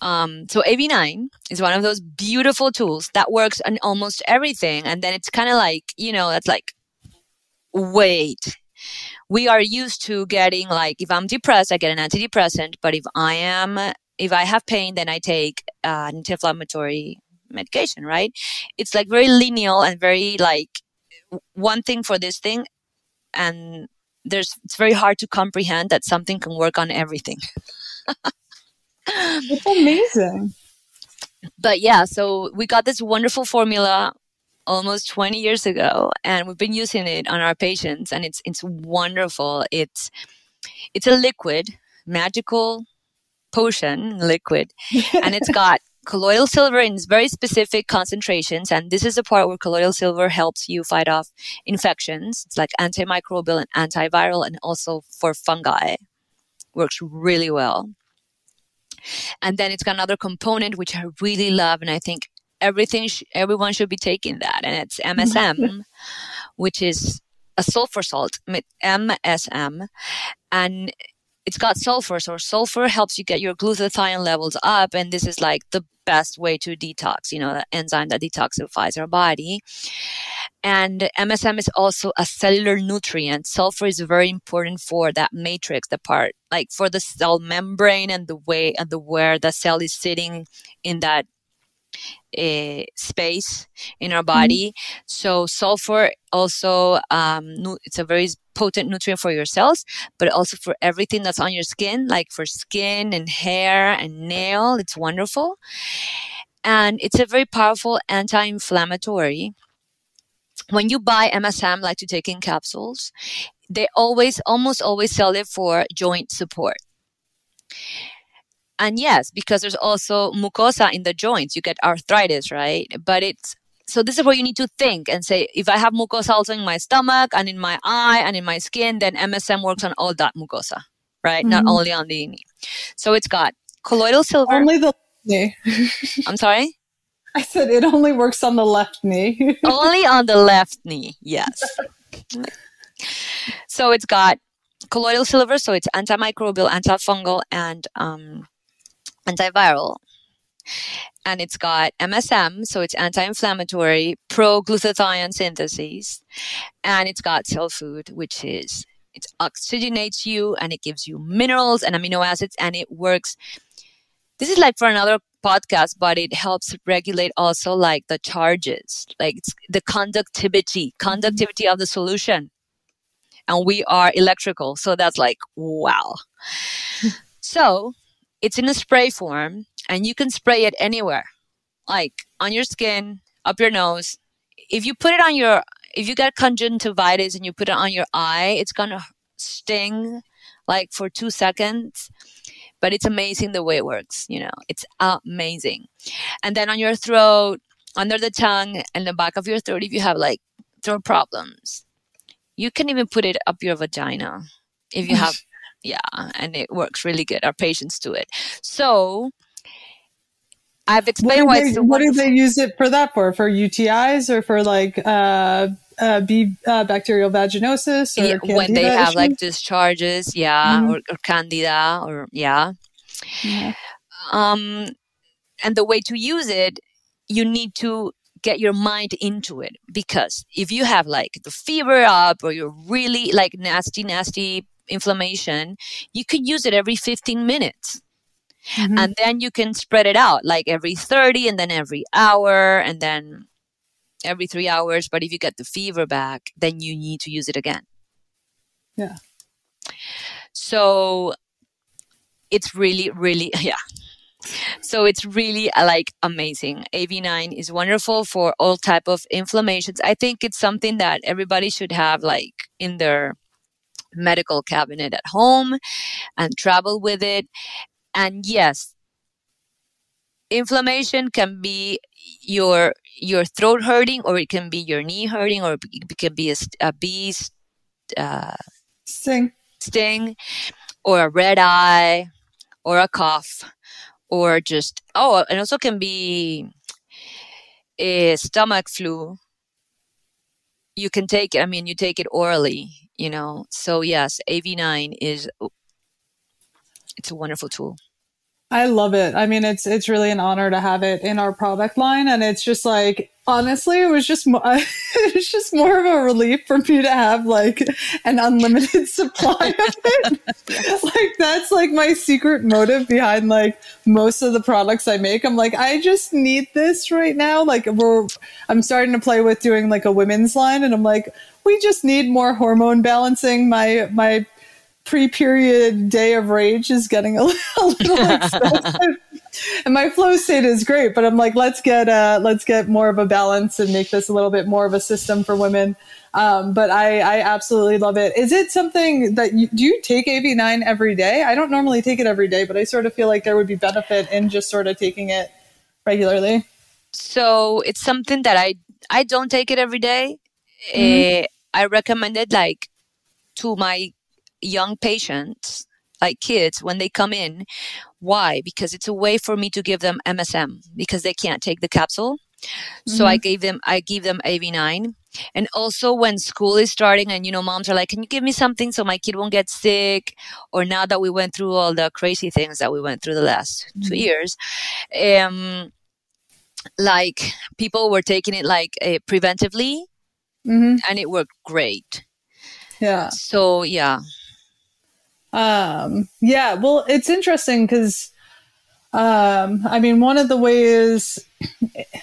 So AV9 is one of those beautiful tools that works on almost everything. And then it's kind of like, you know, that's like, wait, we are used to getting, like, if I'm depressed, I get an antidepressant. But if I have pain, then I take an anti-inflammatory medication, right? It's like very linear and very like one thing for this thing. And it's very hard to comprehend that something can work on everything. It's amazing. But yeah, so we got this wonderful formula almost 20 years ago, and we've been using it on our patients, and it's wonderful. It's a liquid, magical potion liquid, and it's got colloidal silver in very specific concentrations. And this is the part where colloidal silver helps you fight off infections. It's like antimicrobial and antiviral, and also for fungi. Works really well. And then it's got another component which I really love, and I think everyone should be taking that, and it's MSM, which is a sulfur salt, MSM, and it's got sulfur. So sulfur helps you get your glutathione levels up, and this is like the best way to detox, you know, the enzyme that detoxifies our body. And MSM is also a cellular nutrient. Sulfur is very important for that matrix, the part, like for the cell membrane and the way and where the cell is sitting in that space in our body. So sulfur also, it's a very potent nutrient for your cells, but also for everything that's on your skin, like for skin and hair and nail. It's wonderful. And it's a very powerful anti-inflammatory. When you buy MSM, like to take in capsules, they almost always sell it for joint support. And yes, because there's also mucosa in the joints, you get arthritis, right? But so this is where you need to think and say, if I have mucosa also in my stomach and in my eye and in my skin, then MSM works on all that mucosa, right? Not only on the knee. So it's got colloidal silver. Only the knee. I'm sorry? I said it only works on the left knee. Only on the left knee, yes. So it's got colloidal silver, so it's antimicrobial, antifungal, and antiviral. And it's got MSM, so it's anti-inflammatory, pro-glutathione synthesis. And it's got cell food, which is, it oxygenates you, and it gives you minerals and amino acids, and it works. This is like for another podcast, but it helps regulate also like the charges, like it's the conductivity of the solution. And we are electrical, so that's like, wow. So it's in a spray form, and you can spray it anywhere, like on your skin, up your nose. If you put it on if you get conjunctivitis and you put it on your eye, it's going to sting like for 2 seconds. But it's amazing the way it works, you know, it's amazing. And then on your throat, under the tongue, and the back of your throat, if you have like throat problems, you can even put it up your vagina if you have, yeah, and it works really good. Our patients do it. So I've explained what do they use it for that for? For UTIs or for like bacterial vaginosis or candida when they have issues? like discharges, or candida, or and the way to use it, you need to get your mind into it, because if you have like the fever up or you're really like nasty inflammation, you could use it every 15 minutes. And then you can spread it out like every 30, and then every hour, and then every 3 hours. But if you get the fever back, then you need to use it again. Yeah. So it's really, really, So it's really like amazing. AV9 is wonderful for all type of inflammations. I think it's something that everybody should have like in their medical cabinet at home and travel with it. And yes, inflammation can be your throat hurting, or it can be your knee hurting, or it can be a bee uh, sting, or a red eye, or a cough, or just and also can be a stomach flu. You can take it. I mean, you take it orally, you know. So yes, AV9 it's a wonderful tool. I love it. I mean, it's really an honor to have it in our product line, and it's just like, honestly, it was just it was just more of a relief for me to have like an unlimited supply of it. Yes. Like that's like my secret motive behind like most of the products I make. I'm like, I just need this right now. Like I'm starting to play with doing like a women's line, and I'm like, we just need more hormone balancing. My pre-period day of rage is getting a little expensive. And my flow state is great, but I'm like, let's get more of a balance and make this a little bit more of a system for women. But I absolutely love it. Is it something that do you take AV9 every day? I don't normally take it every day, but I sort of feel like there would be benefit in just sort of taking it regularly. So it's something that I don't take it every day. Mm-hmm. I recommend it like to my young patients, like kids, when they come in. Why? Because it's a way for me to give them MSM because they can't take the capsule. So I give them AV9. And also when school is starting and, you know, moms are like, can you give me something so my kid won't get sick? Or now that we went through all the crazy things that we went through the last 2 years, like people were taking it like preventively and it worked great. Yeah. So, yeah. Yeah, well, it's interesting because, I mean, one of the ways,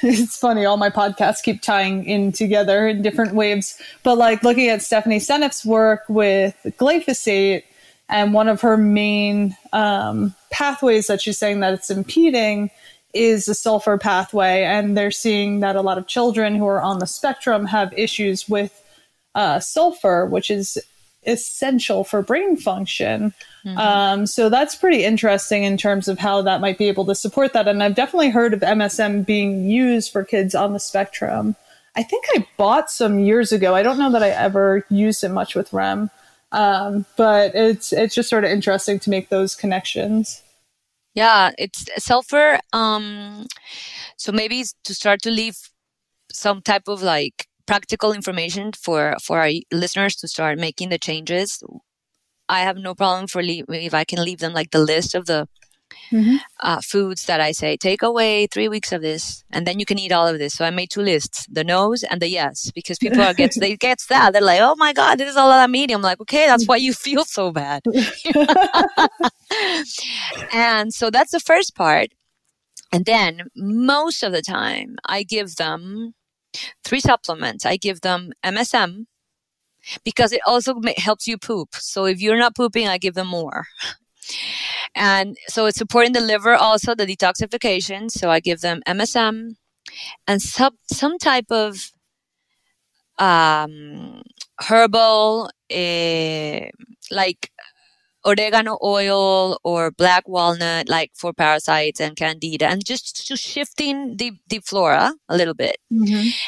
it's funny, all my podcasts keep tying in together in different waves, but like looking at Stephanie Seneff's work with glyphosate, and one of her main pathways that she's saying that it's impeding is the sulfur pathway. And they're seeing that a lot of children who are on the spectrum have issues with sulfur, which is essential for brain function. So that's pretty interesting in terms of how that might be able to support that. And I've definitely heard of MSM being used for kids on the spectrum. I think I bought some years ago. I don't know that I ever used it much with REM, but it's just sort of interesting to make those connections. Yeah, it's sulfur. So maybe to start to leave some type of like practical information for our listeners to start making the changes. I have no problem if I can leave them like the list of the foods that I say, take away 3 weeks of this, and then you can eat all of this. So I made 2 lists, the no's and the yes, because people they get that. They're like, oh my God, this is all that I'm eating. I'm like, okay, that's why you feel so bad. And so that's the first part. And then most of the time I give them 3 supplements. I give them MSM because it also helps you poop. So if you're not pooping, I give them more. And so it's supporting the liver, also the detoxification. So I give them MSM and some type of herbal, like oregano oil or black walnut, like for parasites and candida, and just to shifting the flora a little bit.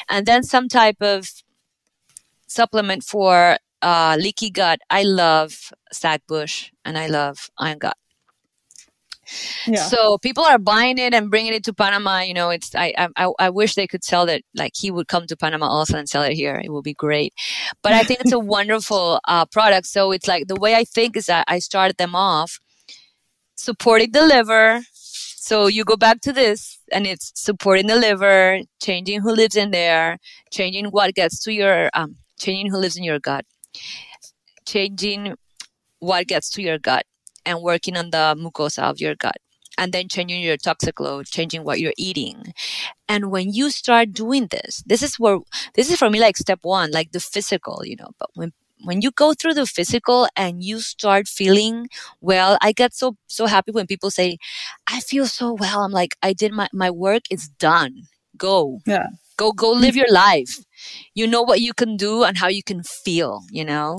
And then some type of supplement for leaky gut. I love Stagbush and I love Iron Gut. Yeah. So people are buying it and bringing it to Panama. You know, it's I wish they could sell it. Like he would come to Panama also and sell it here. It would be great. But I think it's a wonderful product. So it's like the way I think is that I started them off supporting the liver. So you go back to this and it's supporting the liver, changing who lives in there, changing what gets to your, changing who lives in your gut, changing what gets to your gut and working on the mucosa of your gut, and then changing your toxic load, changing what you're eating. And when you start doing this is for me like step 1, like the physical, you know, but when you go through the physical and you start feeling well, I get so happy when people say, I feel so well. I'm like, I did my work, it's done. Go. Yeah. Go live your life. You know what you can do and how you can feel, you know?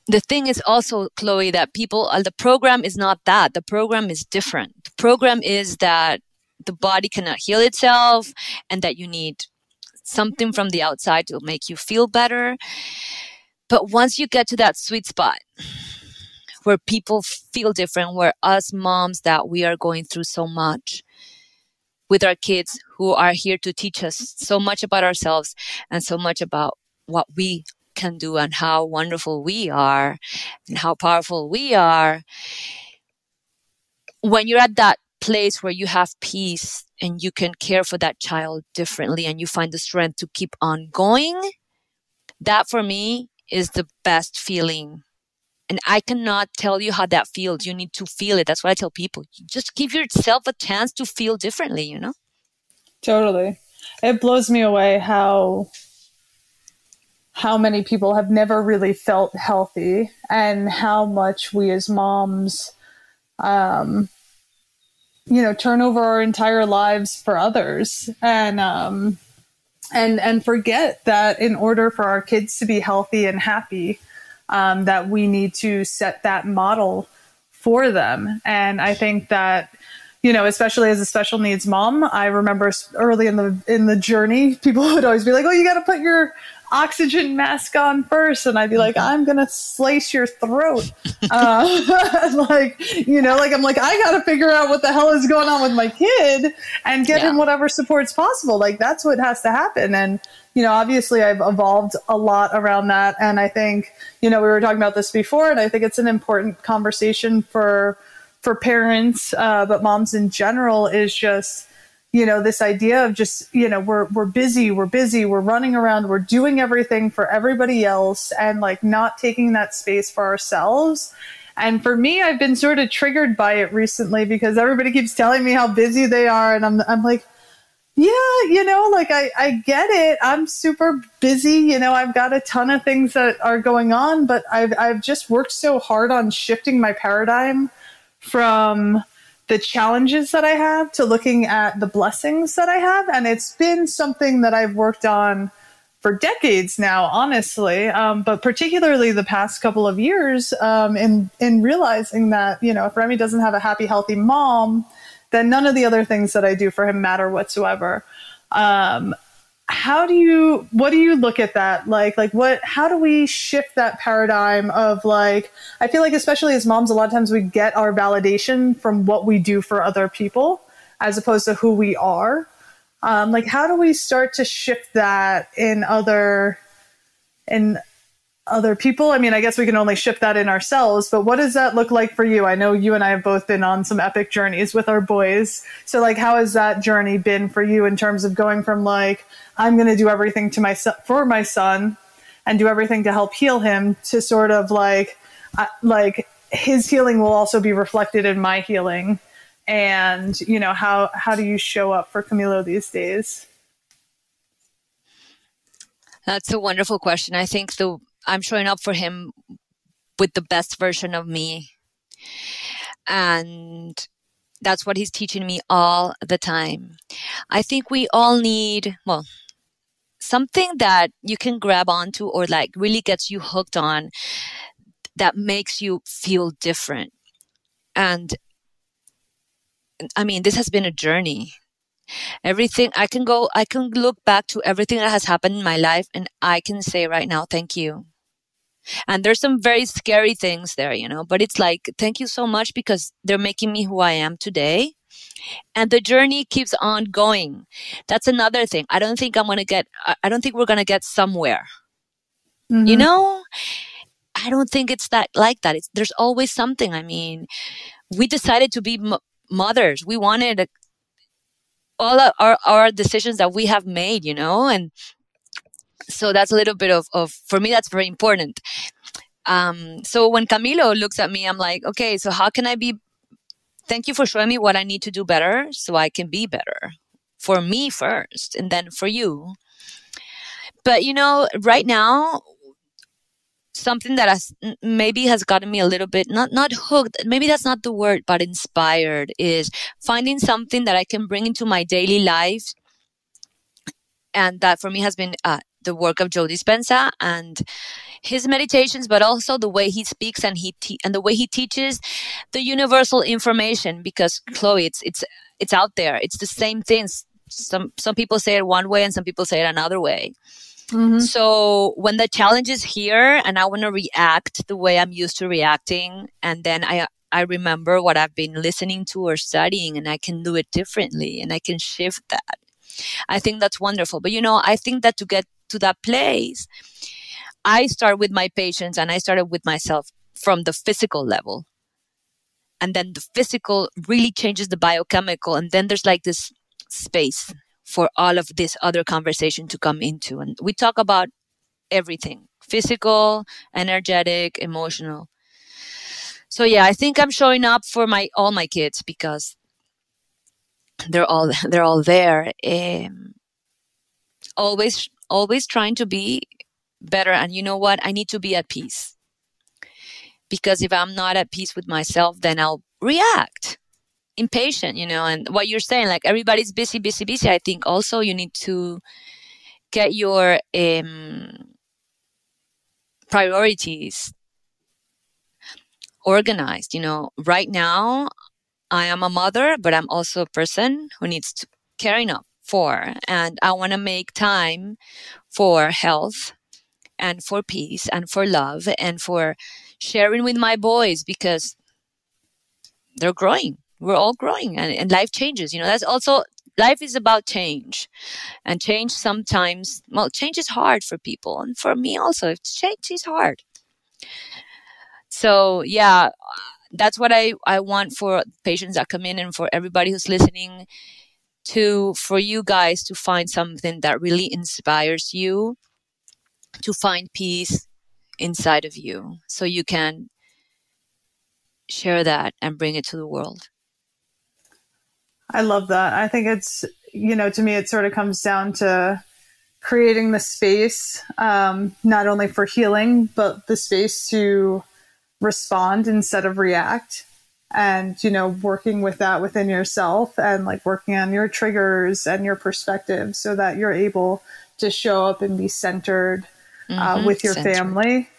The thing is also, Chloe, that people, the program is not that. The program is different. The program is that the body cannot heal itself and that you need something from the outside to make you feel better. But once you get to that sweet spot where people feel different, where us moms that we are going through so much with our kids who are here to teach us so much about ourselves and so much about what we can do and how wonderful we are and how powerful we are. When you're at that place where you have peace and you can care for that child differently and you find the strength to keep on going, that for me is the best feeling. And I cannot tell you how that feels. You need to feel it. That's what I tell people. Just give yourself a chance to feel differently, you know? Totally. It blows me away how many people have never really felt healthy and how much we as moms, turn over our entire lives for others and forget that in order for our kids to be healthy and happy, that we need to set that model for them. And I think that, especially as a special needs mom, I remember early in the journey, people would always be like, oh, you got to put your oxygen mask on first. And I'd be like, I'm going to slice your throat. I'm like, I got to figure out what the hell is going on with my kid and get him whatever support's possible. Like, that's what has to happen. And, obviously I've evolved a lot around that. And I think, we were talking about this before, and I think it's an important conversation for parents, but moms in general, is just, this idea of just, we're busy, we're running around, we're doing everything for everybody else and like not taking that space for ourselves. And for me, I've been sort of triggered by it recently because everybody keeps telling me how busy they are. And I'm like, yeah, I get it. I'm super busy. I've got a ton of things that are going on, but I've just worked so hard on shifting my paradigm from the challenges that I have to looking at the blessings that I have. And it's been something that I've worked on for decades now, honestly, but particularly the past couple of years in realizing that, if Remy doesn't have a happy, healthy mom, then none of the other things that I do for him matter whatsoever. What do you look at that? How do we shift that paradigm of I feel like, especially as moms, a lot of times we get our validation from what we do for other people as opposed to who we are. How do we start to shift that in other people? I mean, I guess we can only shift that in ourselves, but what does that look like for you? I know you and I have both been on some epic journeys with our boys. So how has that journey been for you in terms of going from I'm going to do everything for my son and do everything to help heal him to sort of his healing will also be reflected in my healing. And, how do you show up for Camilo these days? That's a wonderful question. I think I'm showing up for him with the best version of me. And that's what he's teaching me all the time. I think we all need, something that you can grab onto or really gets you hooked on that makes you feel different. And I mean, this has been a journey. Everything I can look back to everything that has happened in my life and I can say right now, thank you. And there's some very scary things there, but it's thank you so much because they're making me who I am today. And the journey keeps on going. That's another thing. I don't think we're going to get somewhere. Mm-hmm. I don't think it's like that. There's always something. I mean, we decided to be mothers. We wanted all of our decisions that we have made, and so that's a little bit of for me, that's very important. So when Camilo looks at me, I'm like, okay, so how can I thank you for showing me what I need to do better so I can be better for me first and then for you. But, right now something that maybe has gotten me a little bit, not hooked, maybe that's not the word, but inspired, is finding something that I can bring into my daily life. And that for me has been the work of Joe Dispenza and his meditations, but also the way he speaks and and the way he teaches the universal information. Because Chloe, it's out there. It's the same things. Some people say it one way and some people say it another way. Mm-hmm. So when the challenge is here and I want to react the way I'm used to reacting, and then I remember what I've been listening to or studying, and I can do it differently and I can shift that. I think that's wonderful. But, I think that to get to that place, I start with my patients and I started with myself from the physical level. And then the physical really changes the biochemical. And then there's like this space for all of this other conversation to come into. And we talk about everything: physical, energetic, emotional. So yeah, I think I'm showing up for all my kids because they're all there. Always trying to be better. And you know what? I need to be at peace. Because if I'm not at peace with myself, then I'll react. Impatient, and what you're saying, like everybody's busy. I think also you need to get your priorities organized. Right now I am a mother, but I'm also a person who needs to caring up for, and I want to make time for health and for peace and for love and for sharing with my boys, because they're growing. We're all growing, and life changes. That's also, life is about change, and change sometimes, change is hard for people. And for me also, change is hard. So yeah, that's what I want for patients that come in, and for everybody who's listening, for you guys to find something that really inspires you, to find peace inside of you, so you can share that and bring it to the world. I love that. I think it's, to me, it sort of comes down to creating the space, not only for healing, but the space to respond instead of react. And, working with that within yourself, and like working on your triggers and your perspective, so that you're able to show up and be centered with your family.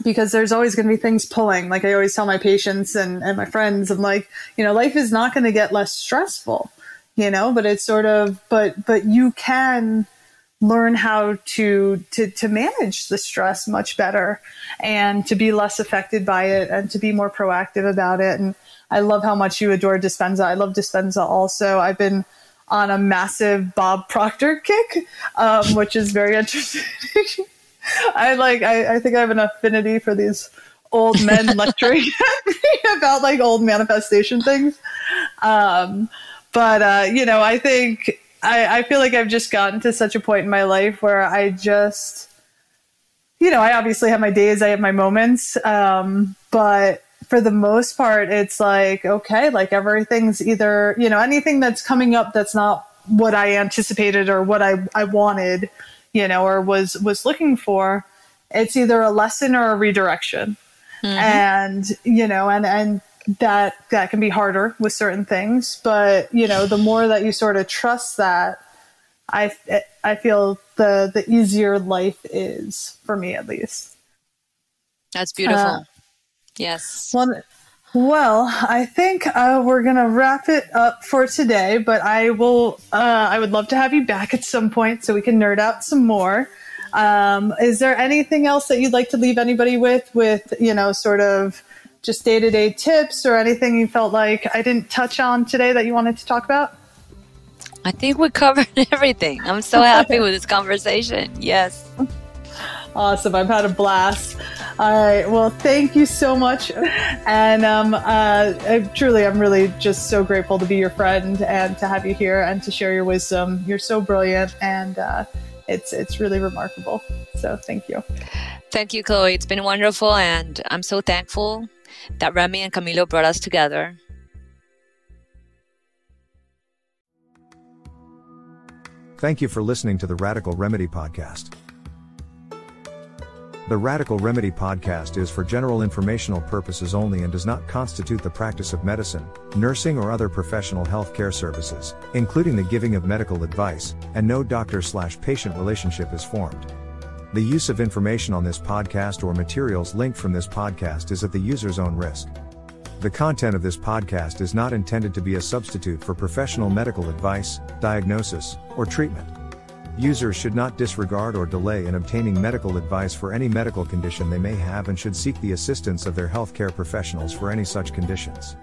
Because there's always going to be things pulling. Like I always tell my patients and my friends, I'm like, life is not going to get less stressful, but it's sort of, but you can learn how to manage the stress much better, and to be less affected by it, and to be more proactive about it. And I love how much you adore Dispenza. I love Dispenza also. I've been on a massive Bob Proctor kick, which is very interesting. I think I have an affinity for these old men lecturing at me about like old manifestation things. I think I feel like I've just gotten to such a point in my life where I just, I obviously have my days, I have my moments. But for the most part, it's like, okay, like everything's either, anything that's coming up that's not what I anticipated or what I wanted, or was looking for, it's either a lesson or a redirection. Mm-hmm. And that can be harder with certain things, but the more that you sort of trust that, I feel the easier life is, for me at least. That's beautiful. Yes. Well, I think we're going to wrap it up for today, but I would love to have you back at some point so we can nerd out some more. Is there anything else that you'd like to leave anybody with, sort of just day-to-day tips, or anything you felt like I didn't touch on today that you wanted to talk about? I think we covered everything. I'm so happy with this conversation. Yes. Awesome. I've had a blast. All right. Well, thank you so much. And I'm really just so grateful to be your friend and to have you here and to share your wisdom. You're so brilliant, and it's really remarkable. So thank you. Thank you, Chloe. It's been wonderful, and I'm so thankful that Remy and Camilo brought us together. Thank you for listening to the Radical Remedy podcast. The Radical Remedy podcast is for general informational purposes only and does not constitute the practice of medicine, nursing or other professional healthcare services, including the giving of medical advice, and no doctor/patient relationship is formed. The use of information on this podcast or materials linked from this podcast is at the user's own risk. The content of this podcast is not intended to be a substitute for professional medical advice, diagnosis, or treatment. Users should not disregard or delay in obtaining medical advice for any medical condition they may have and should seek the assistance of their healthcare professionals for any such conditions.